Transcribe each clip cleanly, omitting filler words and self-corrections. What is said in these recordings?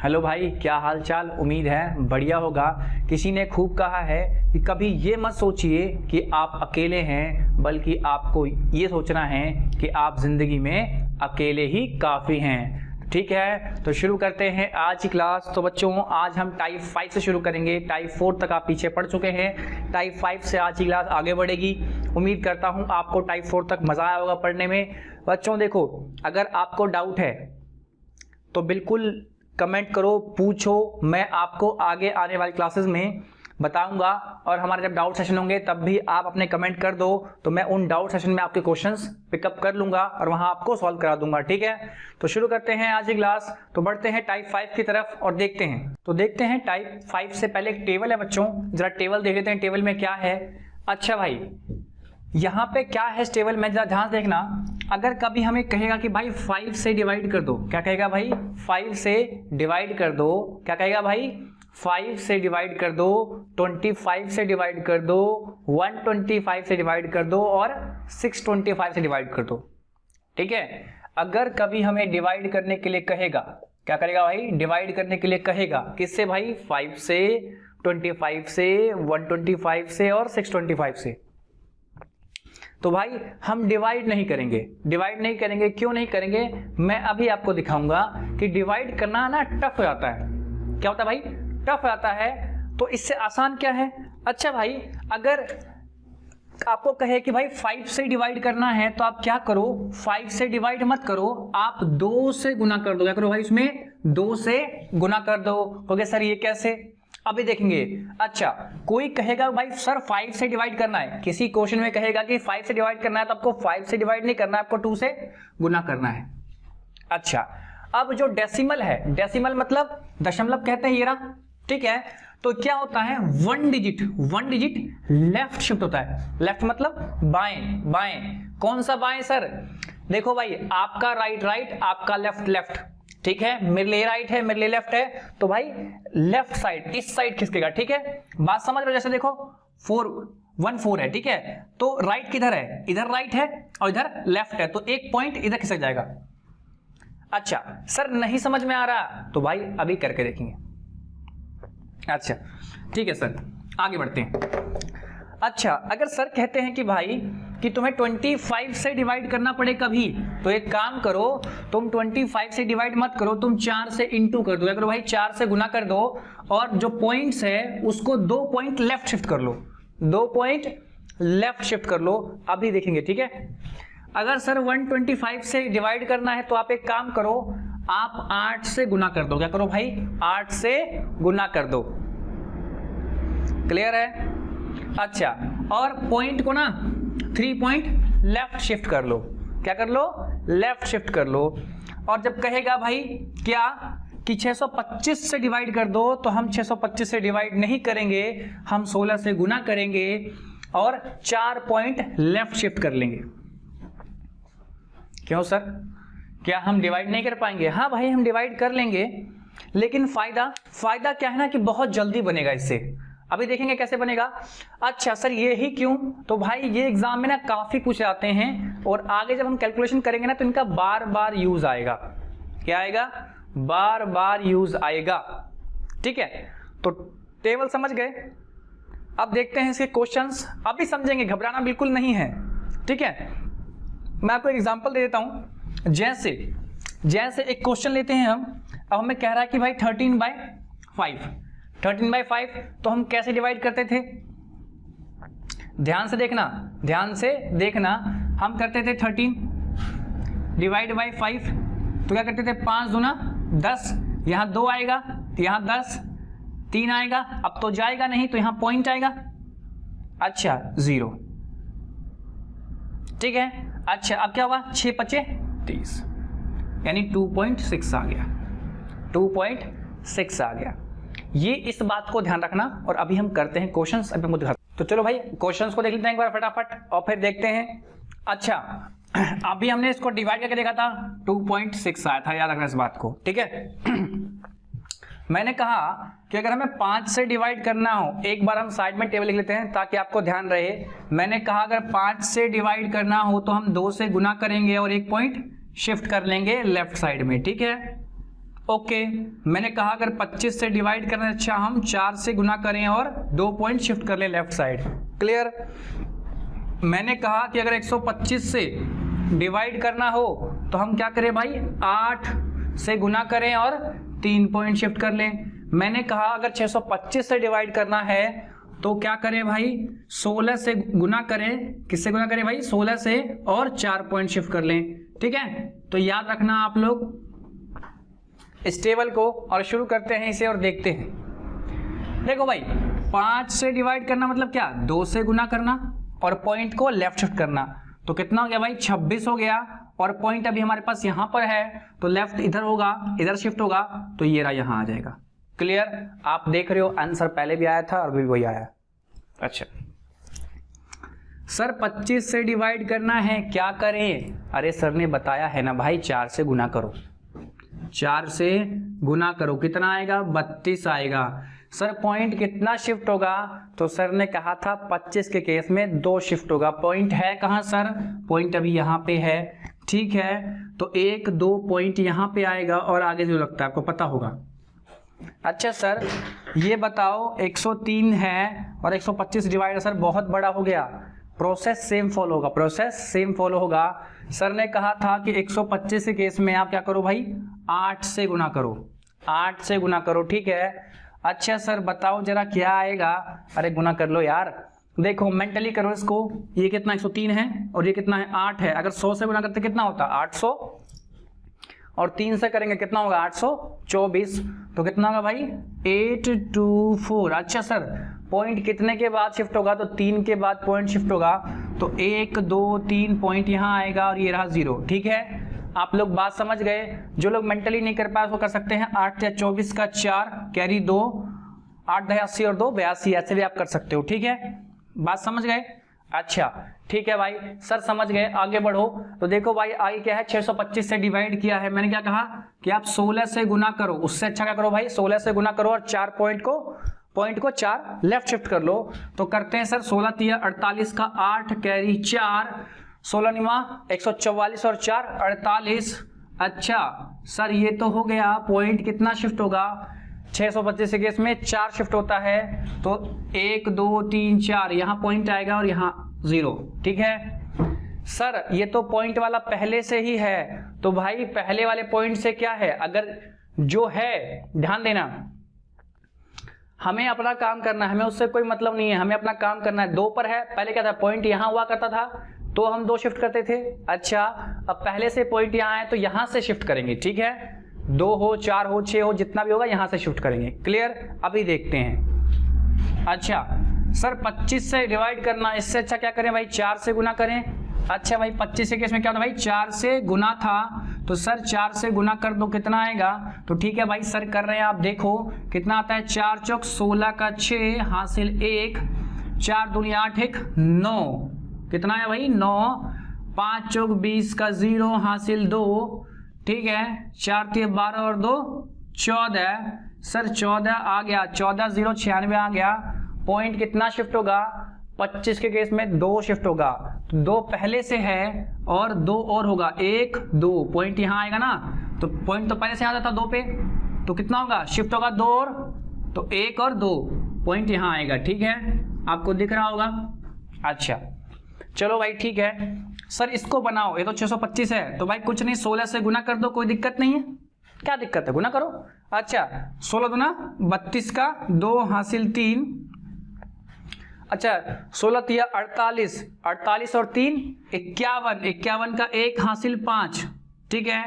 Hello भाई, क्या हाल चाल। उम्मीद है बढ़िया होगा। किसी ने खूब कहा है कि कभी ये मत सोचिए कि आप अकेले हैं, बल्कि आपको ये सोचना है कि आप जिंदगी में अकेले ही काफ़ी हैं। ठीक है, तो शुरू करते हैं आज की क्लास। तो बच्चों, आज हम टाइप 5 से शुरू करेंगे। टाइप 4 तक आप पीछे पढ़ चुके हैं। टाइप 5 से आज की क्लास आगे बढ़ेगी। उम्मीद करता हूँ आपको टाइप 4 तक मज़ा आया होगा पढ़ने में। बच्चों देखो, अगर आपको डाउट है तो बिल्कुल कमेंट करो, पूछो। मैं आपको आगे आने वाली क्लासेस में बताऊंगा, और हमारे जब डाउट सेशन होंगे तब भी आप अपने कमेंट कर दो, तो मैं उन डाउट सेशन में आपके क्वेश्चंस पिकअप कर लूंगा और वहां आपको सॉल्व करा दूंगा। ठीक है, तो शुरू करते हैं आज की क्लास। तो बढ़ते हैं टाइप 5 की तरफ और देखते हैं। तो देखते हैं टाइप 5 से पहले एक टेबल है बच्चों, जरा टेबल देख लेते हैं। टेबल में क्या है? अच्छा भाई, यहाँ पे क्या है इस टेबल में, जरा ध्यान से देखना। अगर कभी हमें कहेगा कि भाई 5 से डिवाइड कर दो, क्या कहेगा भाई? 5 से डिवाइड कर दो। क्या कहेगा भाई? 5 से डिवाइड कर दो, 25 से डिवाइड कर दो, 125 से डिवाइड कर दो और 625 से डिवाइड कर दो। ठीक है, अगर कभी हमें डिवाइड करने के लिए कहेगा, क्या करेगा भाई? डिवाइड करने के लिए कहेगा। किससे भाई? 5 से, 25 से, 125 से और 625 से। तो भाई हम डिवाइड नहीं करेंगे। डिवाइड नहीं करेंगे, क्यों नहीं करेंगे? मैं अभी आपको दिखाऊंगा कि डिवाइड करना ना टफ हो जाता है। क्या होता है भाई? टफ हो जाता है। तो इससे आसान क्या है? अच्छा भाई, अगर आपको कहे कि भाई 5 से डिवाइड करना है तो आप क्या करो? 5 से डिवाइड मत करो, आप 2 से गुना कर दो। क्या करो भाई? इसमें 2 से गुना कर दो। ओके सर, ये कैसे? अभी देखेंगे। अच्छा, कोई कहेगा भाई सर 5 से डिवाइड करना है, किसी क्वेश्चन में कहेगा कि 5 से डिवाइड करना है, तो आपको 5 से डिवाइड नहीं करना है, आपको 2 से गुना करना है। अच्छा, अब जो डेसिमल है, डेसिमल मतलब दशमलव कहते हैं ये रहा। ठीक है, तो क्या होता है? 1 डिजिट लेफ्ट शिफ्ट होता है। लेफ्ट मतलब बाएं। बाएं कौन सा बाएं सर? देखो भाई, आपका राइट, आपका लेफ्ट। ठीक है, मेरे लिए राइट है, मेरे लिए लेफ्ट है, तो भाई लेफ्ट साइड, इस साइड खिसकेगा। ठीक है, बात समझ रहे हो? जैसे देखो 4 है। ठीक है, तो राइट किधर है? इधर राइट है और इधर लेफ्ट है, तो एक पॉइंट इधर खिसक जाएगा। अच्छा सर, नहीं समझ में आ रहा, तो भाई अभी करके देखेंगे। अच्छा ठीक है सर, आगे बढ़ते हैं। अच्छा, अगर सर कहते हैं कि भाई कि तुम्हें 25 से डिवाइड करना पड़े कभी, तो एक काम करो, तुम 25 से डिवाइड मत करो, तुम 4 से इंटू कर दो। क्या करो भाई? 4 से गुना कर दो, और जो पॉइंट्स है उसको 2 पॉइंट लेफ्ट शिफ्ट कर लो। 2 पॉइंट लेफ्ट शिफ्ट कर लो। अभी देखेंगे। ठीक है, अगर सर 125 से डिवाइड करना है तो आप एक काम करो, आप 8 से गुना कर दो। क्या करो भाई? 8 से गुना कर दो। क्लियर है? अच्छा, और पॉइंट को ना 3 पॉइंट लेफ्ट शिफ्ट कर लो। क्या कर लो? लेफ्ट शिफ्ट कर लो। और जब कहेगा भाई क्या कि 625 से डिवाइड कर दो, तो हम 625 से डिवाइड नहीं करेंगे, हम 16 से गुना करेंगे और 4 पॉइंट लेफ्ट शिफ्ट कर लेंगे। क्यों सर, क्या हम डिवाइड नहीं कर पाएंगे? हाँ भाई, हम डिवाइड कर लेंगे, लेकिन फायदा क्या है ना कि बहुत जल्दी बनेगा इससे। अभी देखेंगे कैसे बनेगा। अच्छा सर, ये ही क्यों? तो भाई ये एग्जाम में ना काफी पूछ जाते हैं, और आगे जब हम कैलकुलेशन करेंगे ना तो इनका बार बार यूज आएगा। क्या आएगा? बार बार यूज आएगा। ठीक है, तो टेबल समझ गए। अब देखते हैं इसके क्वेश्चंस। अभी समझेंगे, घबराना बिल्कुल नहीं है। ठीक है, मैं आपको एक एग्जांपल दे देता हूं। जैसे एक क्वेश्चन लेते हैं हम। अब हमें कह रहा है कि भाई 13/5, तो हम कैसे डिवाइड करते थे? ध्यान से देखना, हम करते थे 13 डिवाइड बाई 5, तो क्या करते थे? 5 दूना 10, यहां 2 आएगा तो यहां 10, 3 आएगा, अब तो जाएगा नहीं तो यहां पॉइंट आएगा। अच्छा 0। ठीक है, अच्छा अब क्या हुआ? 6×5 = 30, यानी 2.6 आ गया। 2.6 आ गया। ये इस बात को ध्यान रखना। और अभी हम करते हैं क्वेश्चंस। अभी मुझे तो चलो भाई क्वेश्चंस को देख लेते हैं एक बार फटाफट, और फिर देखते हैं। अच्छा, अभी हमने इसको डिवाइड करके देखा था, 2.6 आया था, याद रखना इस बात को। ठीक है, मैंने कहा कि अगर हमें 5 से डिवाइड करना हो, एक बार हम साइड में टेबल लिख लेते हैं ताकि आपको ध्यान रहे। मैंने कहा अगर 5 से डिवाइड करना हो तो हम 2 से गुना करेंगे और 1 पॉइंट शिफ्ट कर लेंगे लेफ्ट साइड में। ठीक है, ओके, मैंने कहा अगर 25 से डिवाइड करना है, अच्छा हम 4 से गुना करें और 2 पॉइंट शिफ्ट कर लें लेफ्ट साइड। क्लियर। मैंने कहा कि अगर 125 से डिवाइड करना हो तो हम क्या करें भाई, 8 से गुना करें और 3 पॉइंट शिफ्ट कर लें। मैंने कहा अगर 625 से डिवाइड करना है तो क्या करें भाई, 16 से गुना करें। किससे गुना करें भाई, 16 से, और 4 पॉइंट शिफ्ट कर लें। ठीक है, तो याद रखना आप लोग इस टेबल को, और शुरू करते हैं इसे और देखते हैं। देखो भाई, 5 से डिवाइड करना मतलब क्या, 2 से गुना करना और पॉइंट को लेफ्ट शिफ्ट करना। तो कितना हो गया भाई, 26 हो गया, और पॉइंट अभी हमारे पास यहां पर है तो लेफ्ट इधर होगा, इधर शिफ्ट होगा, तो ये रहा यहां आ जाएगा। क्लियर। आप देख रहे हो आंसर पहले भी आया था और अभी वही आया। अच्छा सर 25 से डिवाइड करना है, क्या करें? अरे सर ने बताया है ना भाई, 4 से गुना करो, 4 से गुना करो, कितना आएगा, 32 आएगा। सर पॉइंट कितना शिफ्ट होगा? तो सर ने कहा था 25 के केस में 2 शिफ्ट होगा। पॉइंट है कहाँ सर? पॉइंट अभी यहाँ पे है। ठीक है, तो 1-2 पॉइंट यहाँ पे आएगा और आगे जो लगता है आपको पता होगा। अच्छा सर ये बताओ, 103 है और 125 डिवाइड, सर बहुत बड़ा हो गया। प्रोसेस सेम फॉलो होगा, प्रोसेस सेम फॉलो होगा। सर ने कहा था कि 125 के केस में आप क्या करो भाई, 8 से गुना करो, 8 से गुना करो। ठीक है, अच्छा सर बताओ जरा क्या आएगा? अरे गुना कर लो यार, देखो मेंटली करो इसको। ये कितना 103 है और ये कितना है 8 है। अगर 100 से गुना करते कितना होता 800, और 3 से करेंगे कितना होगा 824, तो कितना होगा भाई 824। अच्छा सर पॉइंट कितने के बाद शिफ्ट होगा? तो 3 के बाद पॉइंट शिफ्ट होगा, तो 1 2 3 पॉइंट यहाँ आएगा और ये रहा 0। ठीक है, आप लोग बात समझ गए। जो लोग मेंटली नहीं कर पाए वो कर सकते हैं, 8 या 24 का 4 कैरी 2, 8 10 80 और 2 82, ऐसे भी आप कर सकते हो। ठीक है, बात समझ गए? अच्छा ठीक है भाई, सर समझ गए, आगे बढ़ो। तो देखो भाई आगे क्या है, 625 से डिवाइड किया है। मैंने क्या कहा कि आप 16 से गुना करो, उससे अच्छा क्या करो भाई, 16 से गुना करो और 4 पॉइंट को 4 लेफ्ट शिफ्ट कर लो। तो करते हैं सर, 16 तिया 48 का 8 कैरी 4, 16 निमा 144 और 4 48। अच्छा सर ये तो हो गया, पॉइंट कितना शिफ्ट होगा? 625 के केस में 4 शिफ्ट होता है, तो 1 2 3 4 यहाँ पॉइंट आएगा और यहाँ 0। ठीक है सर, ये तो पॉइंट वाला पहले से ही है, तो भाई पहले वाले पॉइंट से क्या है, अगर जो है, ध्यान देना, हमें अपना काम करना है, हमें उससे कोई मतलब नहीं है, हमें अपना काम करना है। 2 पर है, पहले क्या था, पॉइंट यहां हुआ करता था तो हम 2 शिफ्ट करते थे। अच्छा अब पहले से पॉइंट यहां है तो यहां से शिफ्ट करेंगे। ठीक है, 2 हो 4 हो 6 हो, जितना भी होगा यहां से शिफ्ट करेंगे। क्लियर, अभी देखते हैं। अच्छा सर 25 से डिवाइड करना, इससे अच्छा क्या करें भाई, 4 से गुना करें। अच्छा भाई 25 के केस में क्या होता है भाई, 4 से गुना था, तो सर 4 से गुना कर दो, कितना आएगा? तो ठीक है भाई सर कर रहे हैं, आप देखो कितना आता है, 4 चौक 16 का 6 हासिल 1, 4 दूनी 8 1 9, कितना है भाई 9, 5 चौक 20 का 0 हासिल 2। ठीक है, 4 3 12 और 2 14, सर 14 आ गया, 14 0 96 आ गया। पॉइंट कितना शिफ्ट होगा? 25 के केस में 2 शिफ्ट होगा, तो 2 पहले से है और 2 और होगा, 1 2 पॉइंट यहाँ आएगा ना, तो पॉइंट तो पहले से आ जाता 2 पे, तो कितना होगा शिफ्ट होगा 2 और, तो 1 और 2 पॉइंट यहाँ आएगा। ठीक है, आपको दिख रहा होगा। अच्छा चलो भाई ठीक है, सर इसको बनाओ, ये तो 625 है, तो भाई कुछ नहीं 16 से गुना कर दो, कोई दिक्कत नहीं है। क्या दिक्कत है, गुना करो। अच्छा 16 दूना 32 का 2 हासिल 3, अच्छा 16 तिया 48, 48 और 3 51, 51 का 1 हासिल 5। ठीक है,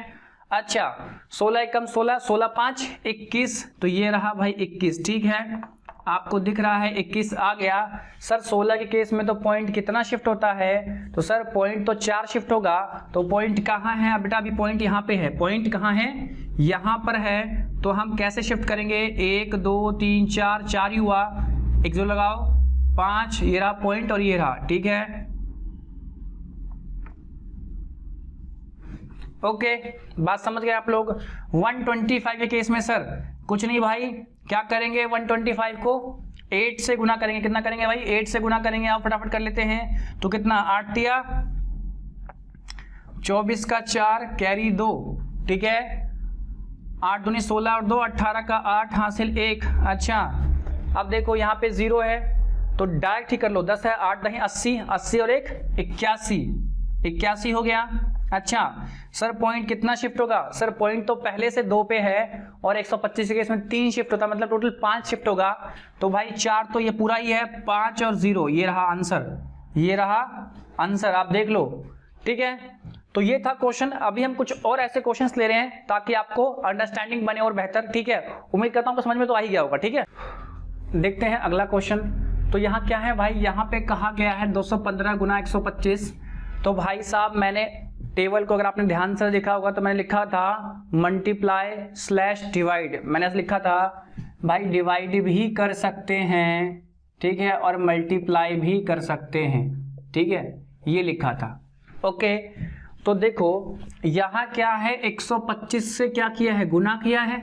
अच्छा 16 एकम 16, 16 5 21, तो ये रहा भाई 21। ठीक है, आपको दिख रहा है 21 आ गया। सर 16 के केस में तो पॉइंट कितना शिफ्ट होता है? तो सर पॉइंट तो 4 शिफ्ट होगा, तो पॉइंट कहाँ है बेटा? अभी पॉइंट यहाँ पे है, पॉइंट कहाँ है? यहाँ पर है, तो हम कैसे शिफ्ट करेंगे? 1 2 3 4, 4 ही हुआ, एक जो लगाओ 5, ये रहा पॉइंट और ये रहा। ठीक है, ओके बात समझ गए आप लोग। 125 के केस में सर कुछ नहीं भाई, क्या करेंगे, 125 को 8 से गुना करेंगे। कितना करेंगे भाई? 8 से गुना करेंगे, आप फटाफट कर लेते हैं। तो कितना, 8 तिया 24 का 4 कैरी 2। ठीक है, 8 दूनी 16 और 2 18 का 8 हासिल 1। अच्छा अब देखो यहाँ पे 0 है तो डायरेक्ट ही कर लो, 10 है 8 दही 80, 80 और 1 81, 81 हो गया। अच्छा सर पॉइंट कितना शिफ्ट होगा? सर पॉइंट तो पहले से 2 पे है और 125 के इसमें 3 शिफ्ट होता है, मतलब टोटल 5 शिफ्ट होगा। तो भाई 4 तो ये पूरा ही है, 5 और 0 ये रहा आंसर, ये रहा आंसर, आप देख लो। ठीक है तो ये था क्वेश्चन। अभी हम कुछ और ऐसे क्वेश्चंस ले रहे हैं ताकि आपको अंडरस्टैंडिंग बने और बेहतर। ठीक है उम्मीद करता हूँ समझ में तो आ ही गया होगा। ठीक है देखते हैं अगला क्वेश्चन। तो यहाँ क्या है भाई, यहाँ पे कहा गया है 215 गुना 125। तो भाई साहब मैंने टेबल को अगर आपने ध्यान से देखा होगा तो मैंने लिखा था मल्टीप्लाई स्लैश डिवाइड। मैंने ऐसे लिखा था भाई डिवाइड भी कर सकते हैं, ठीक है, और मल्टीप्लाई भी कर सकते हैं। ठीक है ये लिखा था। ओके तो देखो यहाँ क्या है, 125 से क्या किया है, गुना किया है।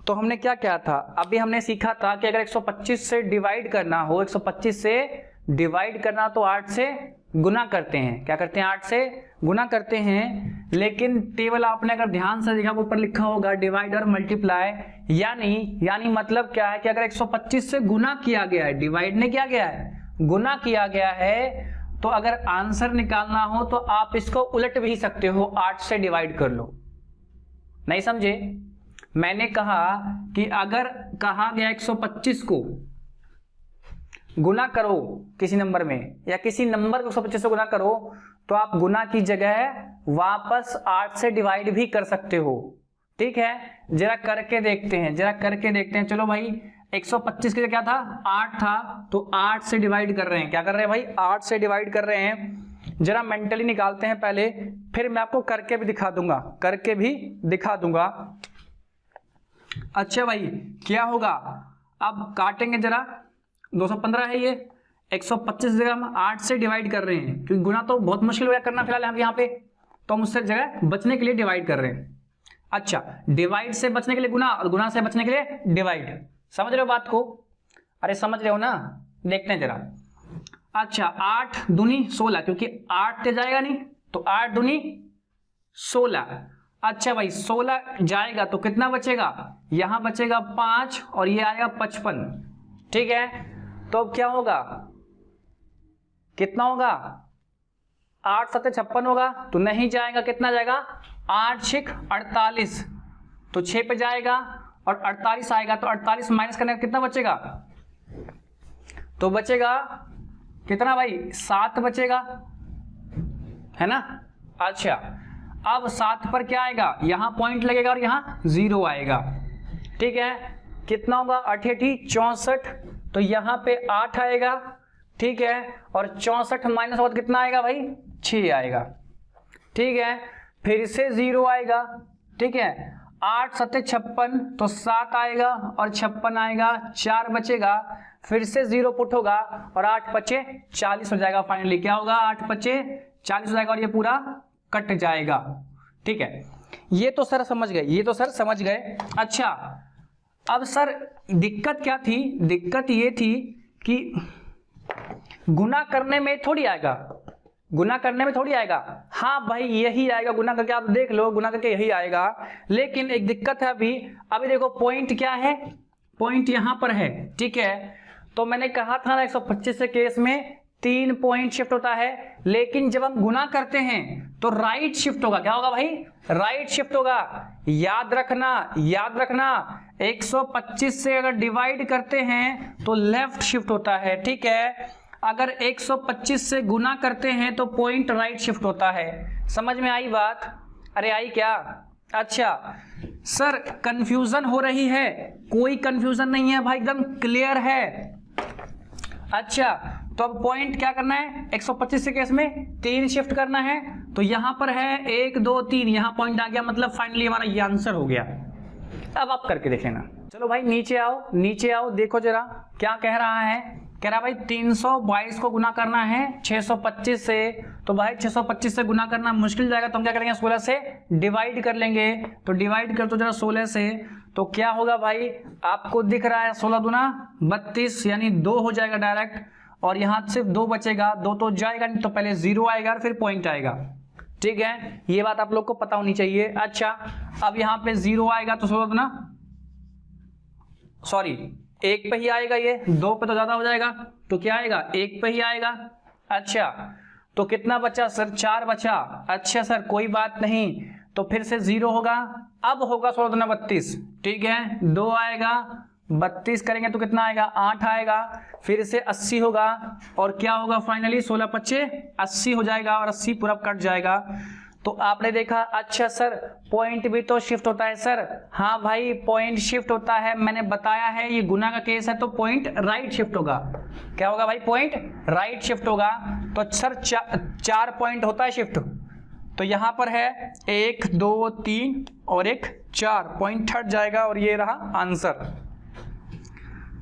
तो हमने क्या किया था, अभी हमने सीखा था कि अगर 125 से डिवाइड करना हो, 125 से डिवाइड करना तो 8 से गुना करते हैं। क्या करते हैं? 8 से गुना करते हैं। लेकिन टेबल आपने अगर ध्यान से देखा ऊपर लिखा होगा डिवाइड और मल्टीप्लाई, यानी मतलब क्या है कि अगर 125 से गुना किया गया है, डिवाइड ने किया गया है, गुना किया गया है, तो अगर आंसर निकालना हो तो आप इसको उलट भी सकते हो, 8 से डिवाइड कर लो। नहीं समझे? मैंने कहा कि अगर कहा गया 125 को गुना करो किसी नंबर में, या किसी नंबर को 125 से गुना करो, तो आप गुना की जगह वापस 8 से डिवाइड भी कर सकते हो। ठीक है जरा करके देखते हैं, जरा करके देखते हैं। चलो भाई 125 की जगह क्या था, 8 था, तो 8 से डिवाइड कर रहे हैं। क्या कर रहे हैं भाई? 8 से डिवाइड कर रहे हैं। जरा मेंटली निकालते हैं पहले, फिर मैं आपको करके भी दिखा दूंगा, करके भी दिखा दूंगा। अच्छा भाई क्या होगा, अब काटेंगे जरा। 215 है ये, 125 जगह हम 8 से डिवाइड कर रहे हैं, क्योंकि गुना तो बहुत मुश्किल हो गया करना फिलहाल हम यहाँ पे, तो हम उससे जगह बचने के लिए डिवाइड कर रहे हैं। अच्छा डिवाइड से बचने के लिए गुना, और गुना से बचने के लिए डिवाइड। समझ रहे हो बात को? अरे समझ रहे हो ना? देखते हैं जरा। अच्छा 8 दूनी 16, क्योंकि 8 ते जाएगा नहीं, तो 8 दूनी 16। अच्छा भाई 16 जाएगा तो कितना बचेगा, यहां बचेगा 5 और ये आएगा 55। ठीक है तो अब क्या होगा, कितना होगा, 8 7 56 होगा, तो नहीं जाएगा, कितना जाएगा, 8 6 48, तो 6 पे जाएगा और 48 आएगा, तो 48 माइनस करने का कितना बचेगा, तो बचेगा कितना भाई, 7 बचेगा, है ना। अच्छा अब 7 पर क्या आएगा, यहां पॉइंट लगेगा और यहां 0 आएगा। ठीक है कितना होगा, 8 8 64, तो यहां पे 8 आएगा। ठीक है और 64 माइनस होगा तो कितना आएगा भाई, 6 आएगा। ठीक है फिर से 0 आएगा। ठीक है 8 7 56, तो 7 आएगा और 56 आएगा, 4 बचेगा, फिर से 0 पुट होगा और 8 5 40 हो जाएगा। फाइनली क्या होगा, 8 5 40 हो जाएगा और ये पूरा कट जाएगा। ठीक है ये तो सर समझ गए, ये तो सर समझ गए। अच्छा अब सर दिक्कत क्या थी, दिक्कत ये थी कि गुना करने में थोड़ी आएगा, गुना करने में थोड़ी आएगा। हाँ भाई यही आएगा, गुना करके आप देख लो, गुना करके यही आएगा। लेकिन एक दिक्कत है अभी देखो पॉइंट क्या है, पॉइंट यहां पर है। ठीक है तो मैंने कहा था ना 125 के केस में 3 पॉइंट शिफ्ट होता है, लेकिन जब हम गुना करते हैं तो राइट शिफ्ट होगा। क्या होगा भाई, राइट शिफ्ट होगा। याद रखना, याद रखना 125 से अगर डिवाइड करते हैं तो लेफ्ट शिफ्ट होता है। ठीक है अगर 125 से गुना करते हैं तो पॉइंट राइट शिफ्ट होता है। समझ में आई बात? अरे आई क्या? अच्छा सर कंफ्यूजन हो रही है? कोई कंफ्यूजन नहीं है भाई, एकदम क्लियर है। अच्छा तो अब पॉइंट क्या करना है, 125 के केस में 3 शिफ्ट करना है, तो यहां पर है 1 2 3, यहां पॉइंट आ गया, मतलब फाइनली हमारा ये आंसर हो गया। अब आप करके देख लेना। चलो भाई नीचे आओ, नीचे आओ, देखो जरा क्या कह रहा है। कह रहा भाई 322 को गुना करना है 625 से, तो भाई 625 से गुना करना मुश्किल जाएगा, तो हम क्या करेंगे 16 से डिवाइड कर लेंगे। तो डिवाइड कर तो जरा 16 से, तो क्या होगा भाई, आपको दिख रहा है 16 दूना 32, यानी 2 हो जाएगा डायरेक्ट, और यहां सिर्फ 2 बचेगा, 2 तो जाएगा नहीं, तो पहले 0 आएगा और फिर पॉइंट आएगा। ठीक है, ये बात आप लोग को पता होनी चाहिए। अच्छा, अब यहां पे 0 आएगा तो सोचो ना, सॉरी 1 पे ही आएगा, ये 2 पे तो ज्यादा हो जाएगा, तो क्या आएगा 1 पे ही आएगा। अच्छा, तो कितना बचा सर, 4 बचा। अच्छा सर कोई बात नहीं, तो फिर से 0 होगा, अब होगा 16 32, ठीक है, 2 आएगा, 32 करेंगे तो कितना आएगा 8 आएगा, फिर से 80 होगा, और क्या होगा फाइनली 16 25 80 हो जाएगा, और 80 पूरा कट जाएगा। तो आपने देखा, अच्छा सर पॉइंट भी तो शिफ्ट होता है सर। हाँ भाई पॉइंट शिफ्ट होता है, मैंने बताया है, ये गुना का केस है तो पॉइंट राइट शिफ्ट होगा। क्या होगा भाई, पॉइंट राइट शिफ्ट होगा। तो सर 4 पॉइंट होता है शिफ्ट, तो यहां पर है 1 2 3 और एक 4 पॉइंट हट जाएगा, और ये रहा आंसर।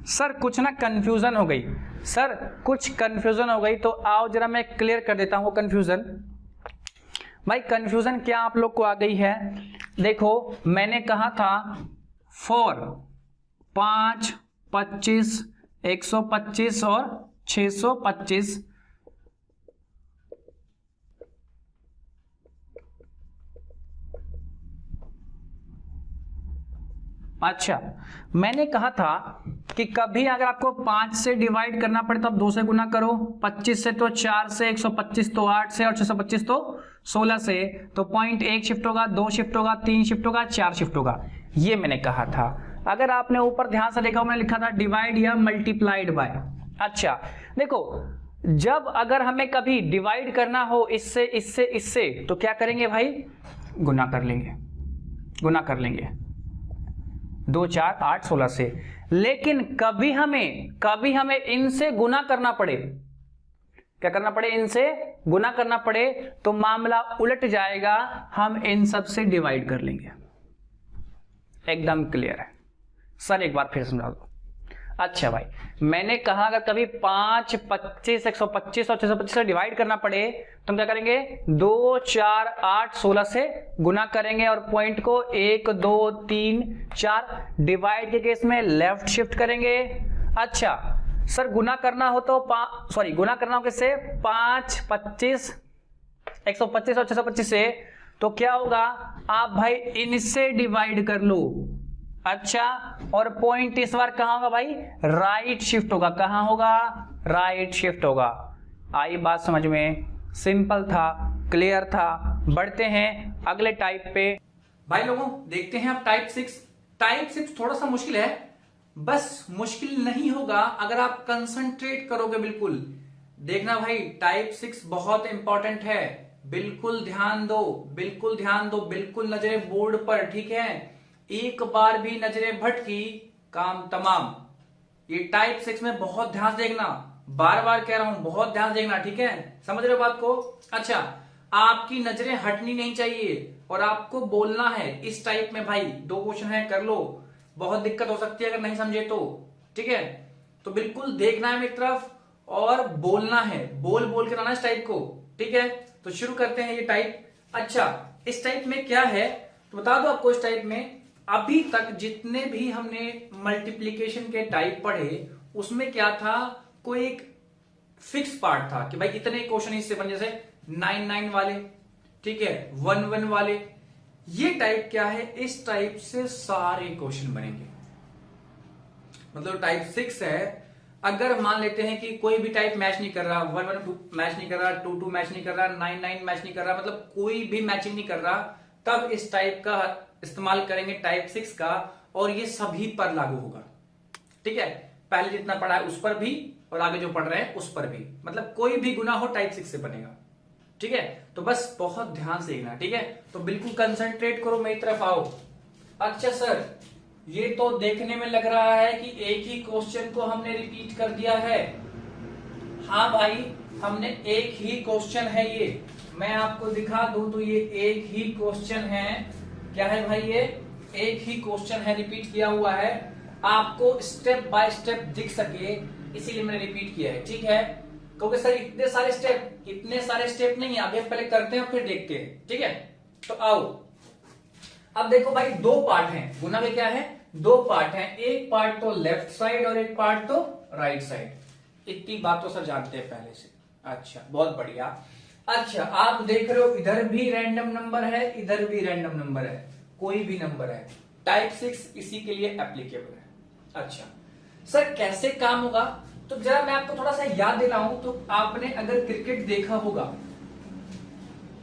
सर कुछ ना कंफ्यूजन हो गई, सर कुछ कंफ्यूजन हो गई, तो आओ जरा मैं क्लियर कर देता हूं कंफ्यूजन। भाई कंफ्यूजन क्या आप लोग को आ गई है, देखो मैंने कहा था 4 5 25 125 और 625, अच्छा मैंने कहा था कि कभी अगर आपको 5 से डिवाइड करना पड़े तो आप 2 से गुना करो, 25 से तो 4 से, 125 तो 8 से, और 625 तो 16 से, तो पॉइंट 1 शिफ्ट होगा, 2 शिफ्ट होगा, 3 शिफ्ट होगा, 4 शिफ्ट होगा, ये मैंने कहा था। अगर आपने ऊपर ध्यान से देखा, मैंने लिखा था डिवाइड या मल्टीप्लाइड बाय। अच्छा देखो, जब अगर हमें कभी डिवाइड करना हो इससे इससे इससे, तो क्या करेंगे भाई, गुना कर लेंगे, गुना कर लेंगे, 2 4 8 16 से। लेकिन कभी हमें इनसे गुना करना पड़े, क्या करना पड़े, इनसे गुना करना पड़े, तो मामला उलट जाएगा, हम इन सब से डिवाइड कर लेंगे। एकदम क्लियर है सर, एक बार फिर समझा दो। अच्छा भाई, मैंने कहा अगर कभी 5 25 125 और 625 से डिवाइड करना पड़े तो हम क्या करेंगे, 2 4 8 16 से गुना करेंगे, और पॉइंट को 1 2 3 4 डिवाइड के केस में लेफ्ट शिफ्ट करेंगे। अच्छा सर गुना करना हो तो गुना करना हो किससे, 5 25 125 और 625 से, तो क्या होगा, आप भाई इनसे डिवाइड कर लो। अच्छा, और पॉइंट इस बार कहां होगा भाई, राइट शिफ्ट होगा, कहां होगा, राइट शिफ्ट होगा। आई बात समझ में, सिंपल था, क्लियर था। बढ़ते हैं अगले टाइप पे भाई लोगों, देखते हैं अब टाइप 6। टाइप 6 थोड़ा सा मुश्किल है, बस मुश्किल नहीं होगा अगर आप कंसंट्रेट करोगे। बिल्कुल देखना भाई, टाइप 6 बहुत इंपॉर्टेंट है, बिल्कुल ध्यान दो, बिल्कुल ध्यान दो, बिल्कुल नजरें बोर्ड पर, ठीक है, एक बार भी नजरें भटकी काम तमाम। ये टाइप 6 में बहुत ध्यान देखना, बार बार कह रहा हूं, बहुत ध्यान देखना, ठीक है, समझ रहे हो बात को। अच्छा, आपकी नजरें हटनी नहीं चाहिए और आपको बोलना है इस टाइप में। भाई 2 क्वेश्चन है, कर लो, बहुत दिक्कत हो सकती है अगर नहीं समझे तो, ठीक है, तो बिल्कुल देखना है मेरी तरफ और बोलना है, बोल बोल के लाना इस टाइप को, ठीक है। तो शुरू करते हैं ये टाइप। अच्छा, इस टाइप में क्या है तो बता दो आपको। इस टाइप में अभी तक जितने भी हमने मल्टीप्लीकेशन के टाइप पढ़े, उसमें क्या था, कोई एक फिक्स पार्ट था कि भाई इतने क्वेश्चन इससे बन, जैसे 9 9 वाले, ठीक है, 1 1 वाले। ये टाइप क्या है, इस टाइप से सारे क्वेश्चन बनेंगे। मतलब टाइप 6 है, अगर मान लेते हैं कि कोई भी टाइप मैच नहीं कर रहा, 1 1 मैच नहीं कर रहा, 2 2 मैच नहीं कर रहा, 9 9 मैच नहीं कर रहा, मतलब कोई भी मैचिंग नहीं कर रहा, तब इस टाइप का इस्तेमाल करेंगे, टाइप 6 का, और ये सभी पर लागू होगा, ठीक है। पहले जितना पढ़ा है उस पर भी, और आगे जो पढ़ रहे हैं उस पर भी, मतलब कोई भी गुना हो टाइप 6 से बनेगा, ठीक है। तो बस बहुत ध्यान से देखना, ठीक है, तो बिल्कुल कंसंट्रेट करो, मेरी तरफ आओ। अच्छा सर, ये तो देखने में लग रहा है कि एक ही क्वेश्चन को हमने रिपीट कर दिया है। हाँ भाई, हमने एक ही क्वेश्चन है, ये मैं आपको दिखा दूं तो ये एक ही क्वेश्चन है। क्या है भाई, ये एक ही क्वेश्चन है, रिपीट किया हुआ है, आपको स्टेप बाय स्टेप दिख सके इसीलिए मैंने रिपीट किया है, ठीक है। क्योंकि सर इतने सारे स्टेप नहीं है, अभी पहले करते हैं फिर देखते हैं, ठीक है। तो आओ, अब देखो भाई 2 पार्ट हैं गुना के, क्या है, 2 पार्ट हैं, एक पार्ट तो लेफ्ट साइड और एक पार्ट तो राइट साइड। इतनी बात तो सर जानते हैं पहले से। अच्छा बहुत बढ़िया। अच्छा, आप देख रहे हो इधर भी रैंडम नंबर है, इधर भी रैंडम नंबर है, कोई भी नंबर है, टाइप 6 इसी के लिए एप्लीकेबल है। अच्छा सर कैसे काम होगा, तो जरा मैं आपको थोड़ा सा याद दिलाऊं, तो आपने अगर क्रिकेट देखा होगा,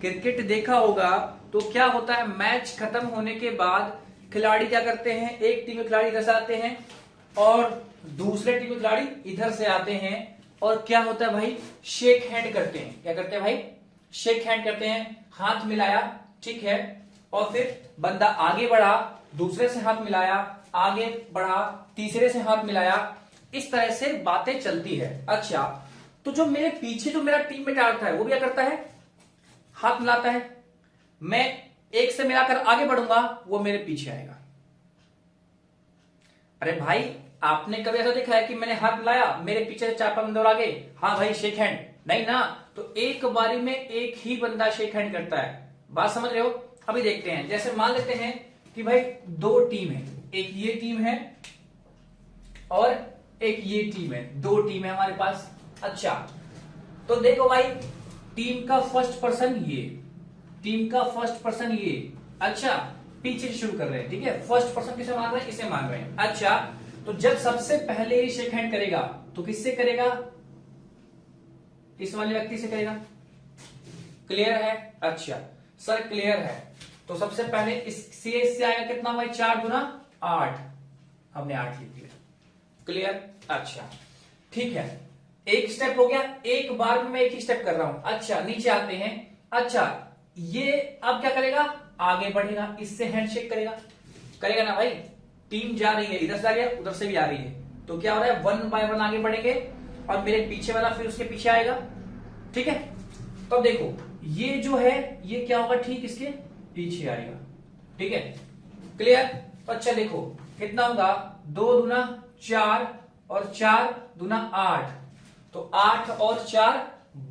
क्रिकेट देखा होगा तो क्या होता है, मैच खत्म होने के बाद खिलाड़ी क्या करते हैं, एक टीम के खिलाड़ी इधर से आते हैं और दूसरे टीम के खिलाड़ी इधर से आते हैं, और क्या होता है भाई, शेक हैंड करते हैं। क्या करते हैं भाई, शेक हैंड करते हैं, हाथ मिलाया, ठीक है, और फिर बंदा आगे बढ़ा, दूसरे से हाथ मिलाया, आगे बढ़ा, तीसरे से हाथ मिलाया, इस तरह से बातें चलती है। अच्छा, तो जो मेरे पीछे जो मेरा टीममेट आता है वो क्या करता है, हाथ मिलाता है, मैं एक से मिलाकर आगे बढ़ूंगा, वो मेरे पीछे आएगा। अरे भाई आपने कभी ऐसा देखा है कि मैंने हाथ मिलाया, मेरे पीछे से 4-5 बंदे और आगे, हाँ भाई शेक हैंड, नहीं ना, तो एक बारी में एक ही बंदा शेक हैंड करता है। बात समझ रहे हो। अभी देखते हैं, जैसे मान लेते हैं कि भाई दो टीम है, एक ये टीम है और एक ये टीम है, दो टीम है हमारे पास। अच्छा तो देखो भाई, टीम का फर्स्ट पर्सन ये, टीम का फर्स्ट पर्सन ये, अच्छा पीछे से शुरू कर रहे हैं, ठीक है, फर्स्ट पर्सन किसे मान रहे हैं, इसे मान रहे हैं। अच्छा तो जब सबसे पहले ये शेक हैंड करेगा तो किससे करेगा, इस वाले व्यक्ति से करेगा। क्लियर है। अच्छा सर क्लियर है, तो सबसे पहले इस से आएगा कितना भाई, 4 गुना 8, हमने 8 लिख दिया। क्लियर। अच्छा ठीक है, एक स्टेप हो गया, एक बार में मैं एक ही स्टेप कर रहा हूं। अच्छा नीचे आते हैं, अच्छा ये अब क्या करेगा, आगे बढ़ेगा, इससे हैंडशेक करेगा, करेगा ना भाई, टीम जा रही है, इधर से आ रही है, उधर से भी आ रही है, तो क्या हो रहा है, 1 बाय 1 आगे बढ़ेंगे और मेरे पीछे वाला फिर उसके पीछे आएगा। ठीक है, तो देखो ये जो है ये क्या होगा, ठीक इसके पीछे आएगा। ठीक है क्लियर। तो अच्छा देखो कितना होगा, 2 दूना 4 और 4 दूना 8, तो 8 और 4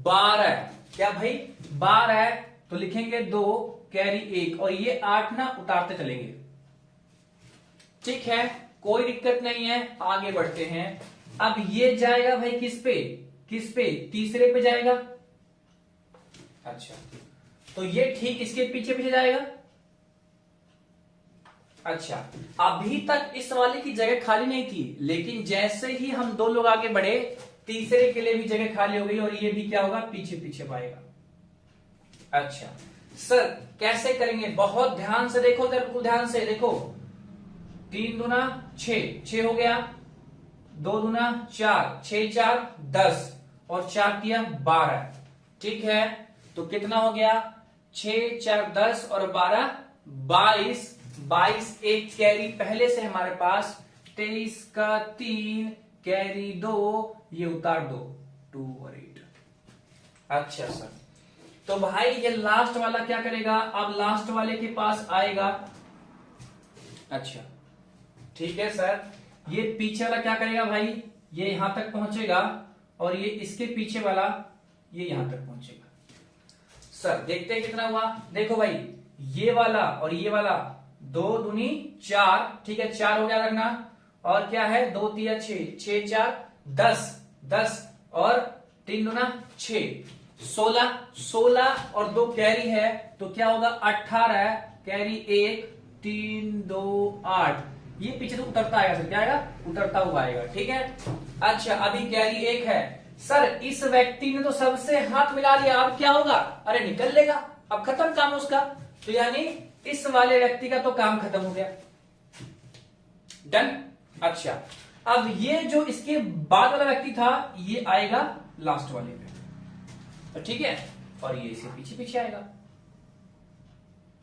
12। क्या भाई 12 है, तो लिखेंगे 2 कैरी 1, और ये 8 ना उतारते चलेंगे। ठीक है कोई दिक्कत नहीं है, आगे बढ़ते हैं। अब ये जाएगा भाई किस पे, किस पे, तीसरे पे जाएगा। अच्छा तो ये ठीक इसके पीछे पीछे जाएगा। अच्छा अभी तक इस वाले की जगह खाली नहीं थी, लेकिन जैसे ही हम 2 लोग आगे बढ़े, तीसरे के लिए भी जगह खाली हो गई और ये भी क्या होगा, पीछे पीछे पाएगा। अच्छा सर कैसे करेंगे, बहुत ध्यान से देखो, बिल्कुल ध्यान से देखो। 3 दूना 6, 6 हो गया, 2 दूना 4, 6 4 10 और 4 दिया 12। ठीक है तो कितना हो गया, 6 4 10 और 12 22, 22 एक कैरी पहले से हमारे पास, 23 का 3 कैरी 2, ये उतार दो 2 और 8। अच्छा सर तो भाई ये लास्ट वाला क्या करेगा, अब लास्ट वाले के पास आएगा। अच्छा ठीक है सर, ये पीछे वाला क्या करेगा भाई, ये यहां तक पहुंचेगा और ये इसके पीछे वाला ये यहां तक पहुंचेगा। सर देखते हैं कितना हुआ, देखो भाई ये वाला और ये वाला 2 दूनी 4, ठीक है 4 हो गया रखना, और क्या है 2 3 6, 6 4 10, 10 और 3 दूना 6, 16, 16 और 2 कैरी है, तो क्या होगा 18 कैरी 1, 3 2 8, ये पीछे तो उतरता आएगा सर, क्या आएगा, उतरता हुआ आएगा। ठीक है अच्छा अभी कैरी 1 है, सर इस व्यक्ति ने तो सबसे हाथ मिला लिया, अब क्या होगा, अरे निकल लेगा, अब खत्म काम उसका, तो यानी इस वाले व्यक्ति का तो काम खत्म हो गया। डन। अच्छा अब ये जो इसके बाद वाला व्यक्ति था ये आएगा लास्ट वाले पे, तो ठीक है, और ये इसके पीछे पीछे आएगा।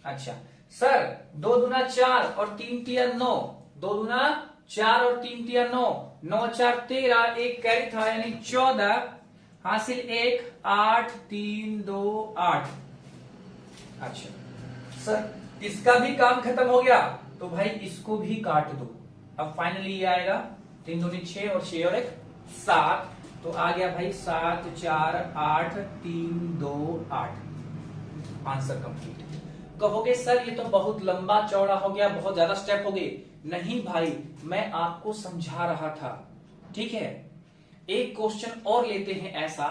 अच्छा सर 2 दूना 4 और 3 3 9, 2 दूना 4 और 3 3 9, 9 4 13, एक कैरी था यानी 14, हासिल 1 8 3 2 8। अच्छा सर इसका भी काम खत्म हो गया, तो भाई इसको भी काट दो। अब फाइनली ये आएगा 3 दूनी 6 और 6 और 1 7, तो आ गया भाई 7 4 8 3 2 8। Answer complete. कहोगे सर ये तो बहुत लंबा चौड़ा हो गया, बहुत ज्यादा स्टेप हो गए। नहीं भाई मैं आपको समझा रहा था। ठीक है एक क्वेश्चन और लेते हैं ऐसा,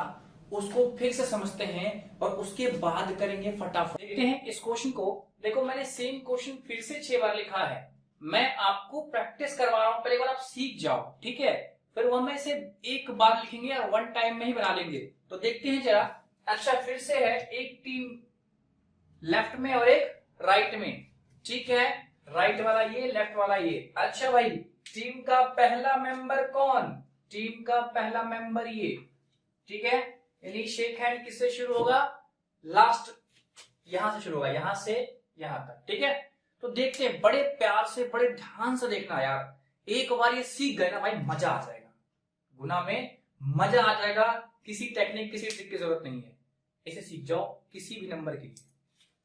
उसको फिर से समझते हैं और उसके बाद करेंगे फटाफट। देखते हैं इस क्वेश्चन को। देखो मैंने सेम क्वेश्चन फिर से 6 बार लिखा है, मैं आपको प्रैक्टिस करवा रहा हूं, पहले बार आप सीख जाओ, ठीक है, फिर वो हम इसे एक बार लिखेंगे और वन टाइम में ही बना लेंगे। तो देखते हैं जरा। अच्छा फिर से है, एक टीम लेफ्ट में और एक राइट में, ठीक है, राइट वाला ये, लेफ्ट वाला ये। अच्छा भाई, टीम का पहला मेंबर कौन? टीम का पहला मेंबर ये, ठीक है, यानी शेक हैंड किससे शुरू होगा? लास्ट यहां से शुरू होगा, यहां से यहां तक, ठीक है। तो देखते हैं, बड़े प्यार से बड़े ध्यान से देखना यार, एक बार ये सीख गए ना भाई, मजा आ जाएगा, गुना में मजा आ जाएगा। किसी टेक्निक किसी ट्रिक की जरूरत नहीं है, इसे सीख जाओ किसी भी नंबर के लिए।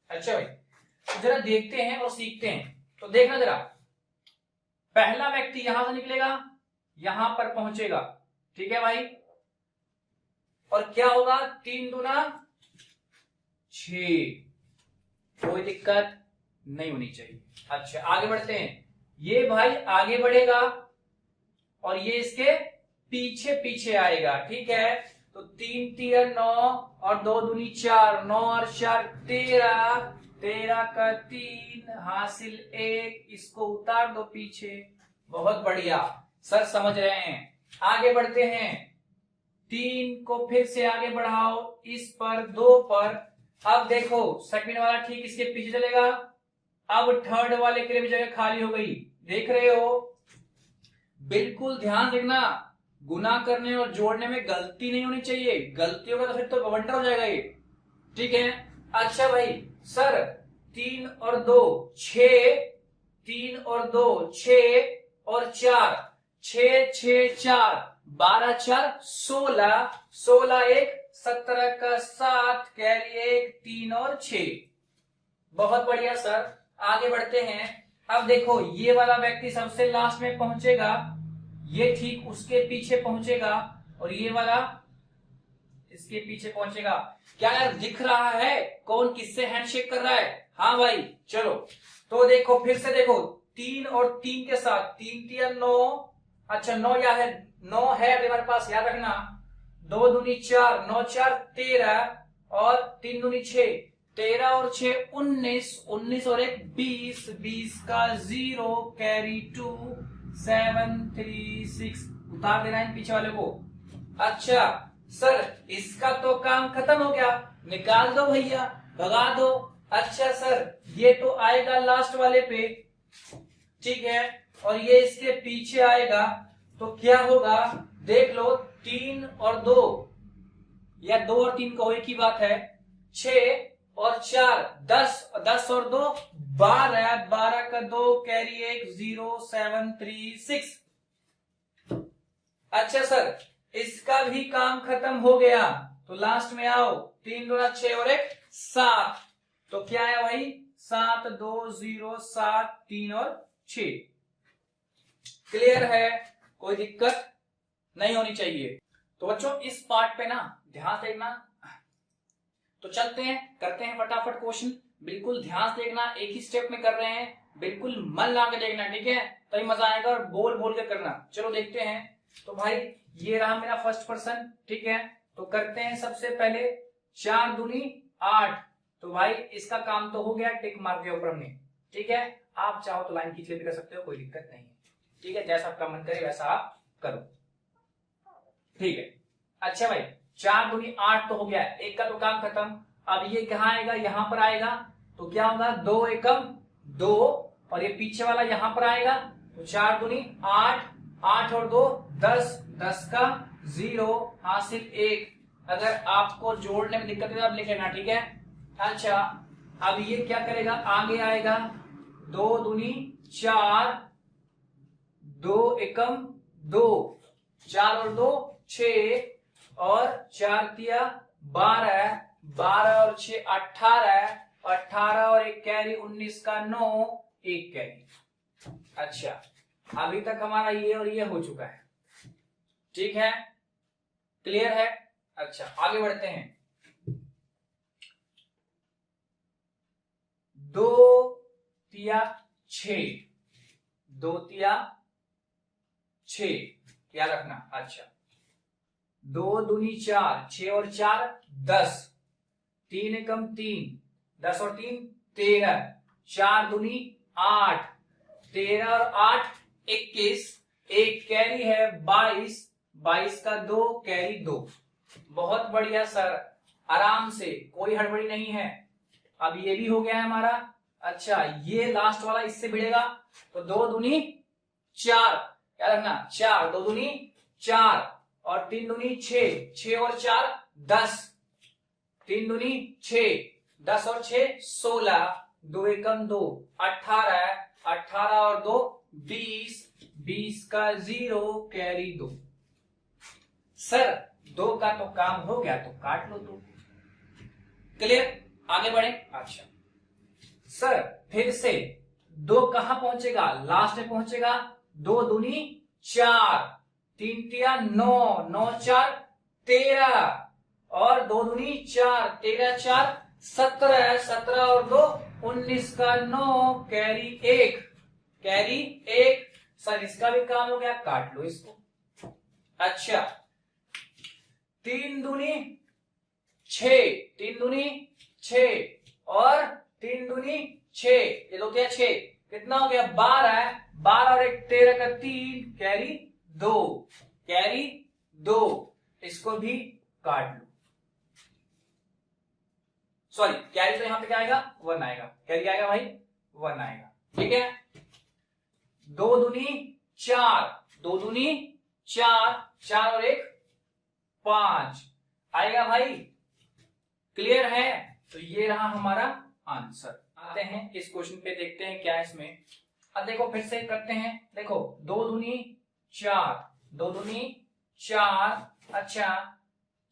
अच्छा भाई, तो जरा देखते हैं और सीखते हैं। तो देखना जरा, पहला व्यक्ति यहां से निकलेगा, यहां पर पहुंचेगा, ठीक है भाई, और क्या होगा? 3 दूना 6, कोई दिक्कत नहीं होनी चाहिए। अच्छा आगे बढ़ते हैं, ये भाई आगे बढ़ेगा और ये इसके पीछे पीछे आएगा, ठीक है। तो 3 तिया 9 और 2 दूनी 4, 9 और 4 13, 13 का 3 हासिल 1, इसको उतार दो पीछे। बहुत बढ़िया सर, समझ रहे हैं। आगे बढ़ते हैं, 3 को फिर से आगे बढ़ाओ, इस पर 2 पर। अब देखो सेकंड वाला ठीक इसके पीछे चलेगा, अब थर्ड वाले के लिए भी जगह खाली हो गई, देख रहे हो? बिल्कुल ध्यान देखना, गुना करने और जोड़ने में गलती नहीं होनी चाहिए, गलती होगा तो फिर तो बवंडर हो जाएगा ये, ठीक है। अच्छा भाई सर, 3 और 2 6, 3 और 2 6 और 4, 6 6 4, 12 4 16, 16 1 17 का 7, कैरी 1, 3 और 6। बहुत बढ़िया सर, आगे बढ़ते हैं। अब देखो ये वाला व्यक्ति सबसे लास्ट में पहुंचेगा, ये ठीक उसके पीछे पहुंचेगा और ये वाला इसके पीछे पहुंचेगा। क्या यार दिख रहा है कौन किससे हैंडशेक कर रहा है? हाँ भाई चलो, तो देखो फिर से देखो, 3 और 3 के साथ, 3 तिया 9, अच्छा 9 या है 9 है अभी हमारे पास, याद रखना। 2 दूनी 4, 9 4 13 और 3 दूनी 6, 13 और 6 19, 19 और 1 20, 20 का 0, कैरी 2, 7 3 6, उतार देना है पीछे वाले को। अच्छा सर, इसका तो काम खत्म हो गया, निकाल दो भैया, भगा दो। अच्छा सर, ये तो आएगा लास्ट वाले पे, ठीक है, और ये इसके पीछे आएगा, तो क्या होगा देख लो, 3 और 2 या 2 और 3 को एक ही बात है, 6 और 4 10, 10 और 2 12, 12 का 2, कैरी 1, 0 7 3 6। अच्छा सर, इसका भी काम खत्म हो गया, तो लास्ट में आओ, 3 दूना 6 और 1 7, तो क्या है भाई 7 2 0 7 3 और 6। क्लियर है, कोई दिक्कत नहीं होनी चाहिए। तो बच्चों इस पार्ट पे ना ध्यान देखना। तो चलते हैं, करते हैं फटाफट क्वेश्चन, बिल्कुल ध्यान से देखना, एक ही स्टेप में कर रहे हैं, बिल्कुल मन लगा के देखना, ठीक है, तभी मजा आएगा, और बोल बोल के करना। चलो देखते हैं। तो भाई ये रहा मेरा फर्स्ट पर्सन, ठीक है, तो करते हैं सबसे पहले 4 दूनी 8, तो भाई इसका काम तो हो गया, टिक मार दिया ऊपर हमने, ठीक है। आप चाहो तो लाइन खींच के भी कर सकते हो, कोई दिक्कत नहीं है, ठीक है, जैसा आपका मन करे वैसा आप करो, ठीक है। अच्छा भाई 4 दूनी 8 तो हो गया, एक का तो काम खत्म। अब ये कहाँ आएगा? यहां पर आएगा, तो क्या होगा 2 एकम 2, और ये पीछे वाला यहां पर आएगा, तो 4 दूनी 8, 8 और 2 10, 10 का 0 हासिल 1। अगर आपको जोड़ने में दिक्कत है तो आप लिख लेना, ठीक है। अच्छा अब ये क्या करेगा? आगे आएगा, 2 दूनी 4, 2 एकम 2, 4 और 2 6, और 4 तिया 12, 12 और 6 18, 18 और 1 कैरी 19 का 9, 1 कैरी। अच्छा अभी तक हमारा ये और ये हो चुका है, ठीक है, क्लियर है। अच्छा आगे बढ़ते हैं। 2 तिया 6, 2 तिया 6, याद रखना। अच्छा 2 दूनी 4, 6 और 4 10, 3 एकम 3, 10 और 3 13, 4 दूनी 8, 13 और 8 21, एक कैरी है 22, 22 का 2 कैरी 2। बहुत बढ़िया सर, आराम से, कोई हड़बड़ी नहीं है। अब ये भी हो गया है हमारा। अच्छा, ये लास्ट वाला इससे भिड़ेगा, तो 2 दूनी 4, क्या रखना 4, 2 दूनी 4 और 3 दूनी 6, 6 और 4 10, 3 दूनी 6, 10 और 6 16, 2 एकम 2 18, 18 और 2 20, 20 का 0 कैरी 2। सर 2 का तो काम हो गया, तो काट लो 2। क्लियर, आगे बढ़े। अच्छा सर, फिर से 2 कहां पहुंचेगा, लास्ट में पहुंचेगा। 2 दूनी 4, 3 तिया 9, 9 4 13 और 2 दूनी 4, 13 4 17, 17 और 2 19 का 9 कैरी 1, कैरी 1। सर इसका भी काम हो गया, काट लो इसको। अच्छा, 3 दूनी 6, 3 दूनी 6 और 3 दूनी 6, ये 2 तिया 6, कितना हो गया 12, 12 और 1 13 का 3 कैरी 2, कैरी 2। इसको भी काट लो। सॉरी, कैरी तो यहां पे क्या आएगा 1 आएगा, कैरी आएगा भाई 1 आएगा। ठीक है, 2 दूनी 4, 2 दूनी 4, 4 और 1 5 आएगा भाई। क्लियर है, तो ये रहा हमारा आंसर। आते हैं इस क्वेश्चन पे, देखते हैं क्या है इसमें। अब देखो फिर से करते हैं। देखो 2 दूनी 4, 2 दूनी 4, अच्छा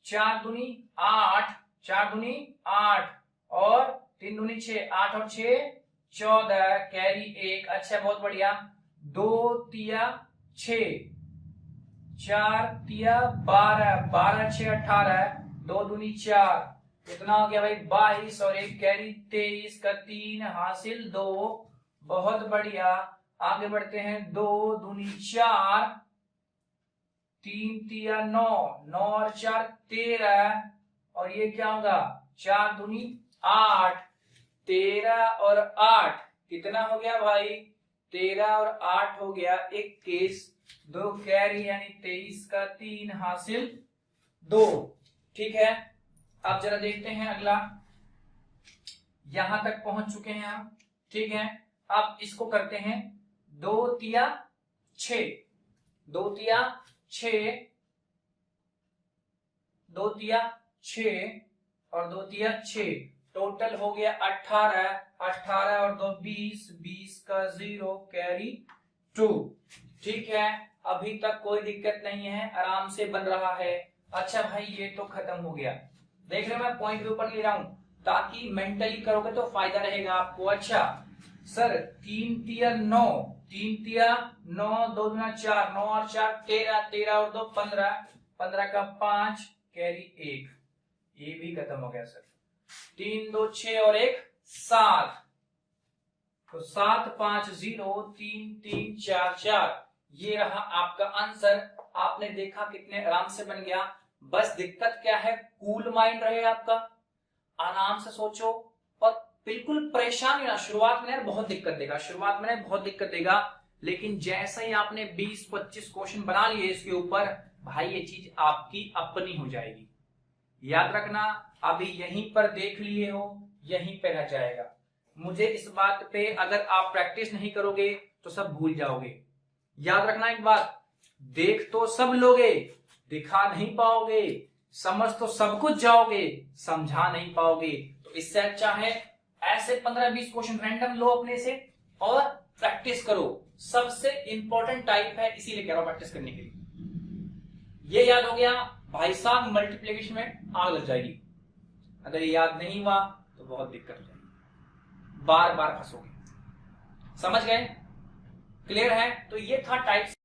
4 दूनी 8, 4 दूनी 8 और 3 दूनी 6, 8 और 6 14 कैरी 1। अच्छा बहुत बढ़िया। 2 तिया 6, 4 तिया 12, 12 6 18, 2 दूनी 4, कितना हो गया भाई 22 और 1 कैरी 23 का 3 हासिल 2। बहुत बढ़िया, आगे बढ़ते हैं। 2 दूनी 4, 3 तिया 9, 9 और 4 13 और ये क्या होगा 4 दूनी 8, 13 और 8 कितना हो गया भाई 13 और 8 हो गया 21, 2 कैरी यानी 23 का 3 हासिल 2। ठीक है, अब जरा देखते हैं अगला। यहां तक पहुंच चुके हैं हम। ठीक है, अब इसको करते हैं। 2 तिया 6, 2 तिया 6, 2 तिया 6 और 2 तिया 6, टोटल हो गया 18, 18 और 2 20, 20 का 0 कैरी 2। ठीक है, अभी तक कोई दिक्कत नहीं है, आराम से बन रहा है। अच्छा भाई, ये तो खत्म हो गया। देख रहे हो, मैं पॉइंट पेपर ले रहा हूं ताकि मेंटली करोगे तो फायदा रहेगा आपको। अच्छा सर, 3 तिया 9, 3 तिया 9, 2 दूना 4, 9 और 4 13, 13 और 2 15, 15 का 5 कैरी 1, ये भी खत्म हो गया सर। 3 2 6 और 1 7, तो 7 5 0 3 3 4 4, ये रहा आपका आंसर। आपने देखा कितने आराम से बन गया। बस दिक्कत क्या है, कूल माइंड रहे आपका, आराम से सोचो और बिल्कुल परेशान ना। शुरुआत में बहुत दिक्कत देगा, शुरुआत में बहुत दिक्कत देगा, लेकिन जैसे ही आपने 20-25 क्वेश्चन बना लिए इसके ऊपर, भाई ये चीज आपकी अपनी हो जाएगी। याद रखना, अभी यहीं पर देख लिए हो, यहीं पे रह जाएगा। मुझे इस बात पे अगर आप प्रैक्टिस नहीं करोगे तो सब भूल जाओगे। याद रखना एक बात, देख तो सब लोगे, दिखा नहीं पाओगे, समझ तो सब कुछ जाओगे, समझा नहीं पाओगे। तो इससे अच्छा है ऐसे 15-20 क्वेश्चन रैंडम लो अपने से और प्रैक्टिस करो। सबसे इंपॉर्टेंट टाइप है, इसीलिए कह रहा हूं प्रैक्टिस करने के लिए। ये याद हो गया भाई साहब, मल्टीप्लिकेशन में आग लग जाएगी। अगर ये याद नहीं हुआ तो बहुत दिक्कत हो जाएगी, बार बार फंसोगे। समझ गए? क्लियर है? तो ये था टाइप्स।